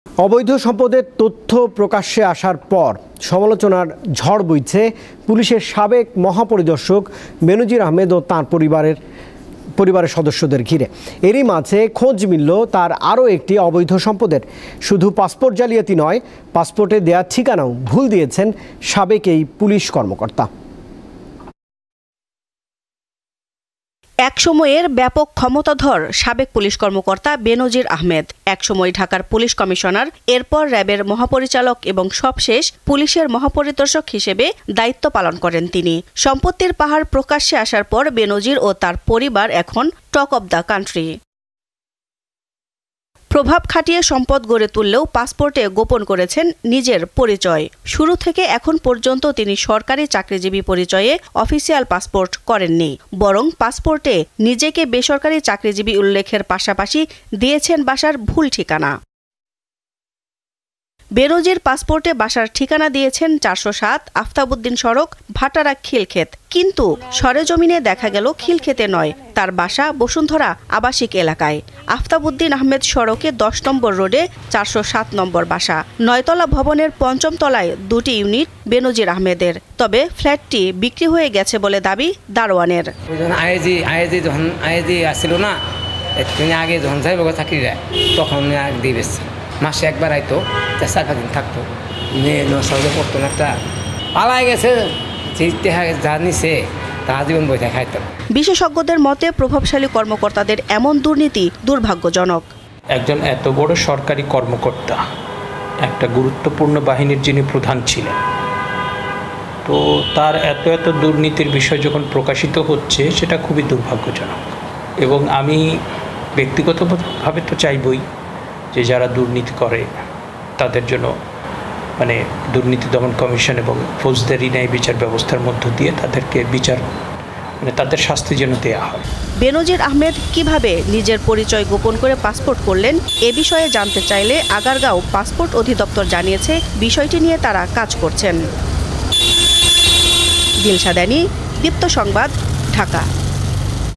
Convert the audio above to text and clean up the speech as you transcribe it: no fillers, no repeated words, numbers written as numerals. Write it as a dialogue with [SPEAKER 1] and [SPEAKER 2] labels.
[SPEAKER 1] অবৈধ সম্পদের তথ্য প্রকাশ্যে আসার পর সমালোচনার ঝড় বইছে পুলিশের সাবেক মহাপরিদর্শক বেনজির আহমেদ ও তাঁর পরিবারের সদস্যদের ঘিরে। এরই মাঝে খোঁজ মিলল তার আরও একটি অবৈধ সম্পদের। শুধু পাসপোর্ট জালিয়াতি নয়, পাসপোর্টে দেয়া ঠিকানাও ভুল দিয়েছেন সাবেক এই পুলিশ কর্মকর্তা।
[SPEAKER 2] একসময়ের ব্যাপক ক্ষমতাধর সাবেক পুলিশ কর্মকর্তা বেনজির আহমেদ, একসময় ঢাকার পুলিশ কমিশনার, এরপর র্যাবের মহাপরিচালক এবং সবশেষ পুলিশের মহাপরিদর্শক হিসেবে দায়িত্ব পালন করেন তিনি। সম্পত্তির পাহাড় প্রকাশ্যে আসার পর বেনজির ও তার পরিবার এখন টক অব দ্য কান্ট্রি। প্রভাব খাটিয়ে সম্পদ গড়ে তুললেও পাসপোর্টে গোপন করেছেন নিজের পরিচয়। শুরু থেকে এখন পর্যন্ত তিনি সরকারি চাকরিজীবী পরিচয়ে অফিসিয়াল পাসপোর্ট করেননি, বরং পাসপোর্টে নিজেকে বেসরকারি চাকরিজীবী উল্লেখের পাশাপাশি দিয়েছেন বাসার ভুল ঠিকানা। বেনজির পাসপোর্টে বাসার ঠিকানা দিয়েছেন ৪০৭ আফতাবউদ্দিন সড়ক, ভাটারা খিলক্ষেত। কিন্তু সরেজমিনে দেখা গেল খিলক্ষেতে নয়, তার বাসা বসুন্ধরা আবাসিক এলাকায়। আফতাবউদ্দিন আহমেদ সড়কে ১০ নম্বর রোডে ৪০৭ নম্বর বাসা। ৯তলা ভবনের ৫ম তলায় ২টি ইউনিট বেনজির আহমেদের। তবে ফ্ল্যাটটি বিক্রি হয়ে গেছে বলে দাবি দারোয়ানের।
[SPEAKER 3] যখন আসছিল না, তিনি আগে যখন যাইব চাকরি দেয় তখন দিয়ে মাসে একবার আইতো, ৪-৫ দিন থাকতো, মেয়ে সহজে পড়তো না, একটা পালাই গেছে, যা নিছে তা জীবন বইতে খাইতো।
[SPEAKER 2] বিশেষজ্ঞদের মতে প্রভাবশালী কর্মকর্তাদের এমন দুর্নীতি দুর্ভাগ্যজনক।
[SPEAKER 4] একজন এত বড় সরকারি কর্মকর্তা, একটা গুরুত্বপূর্ণ বাহিনীর যিনি প্রধান ছিলেন, তো তার এত দুর্নীতির বিষয় যখন প্রকাশিত হচ্ছে সেটা খুবই দুর্ভাগ্যজনক। এবং আমি ব্যক্তিগতভাবে তো চাইবই যে যারা দুর্নীতি করে তাদের জন্য দুর্নীতি দমন কমিশন এবং ফৌজদারি ন্যায় বিচার ব্যবস্থার মধ্য দিয়ে তাদেরকে বিচার তাদের শাস্তি যেন দেওয়া হয়।
[SPEAKER 2] বেনজির আহমেদ কিভাবে নিজের পরিচয় গোপন করে পাসপোর্ট করলেন এ বিষয়ে জানতে চাইলে আগারগাঁও পাসপোর্ট অধিদপ্তর জানিয়েছে বিষয়টি নিয়ে তারা কাজ করছেন। দিলশাদানি, দীপ্ত সংবাদ, ঢাকা।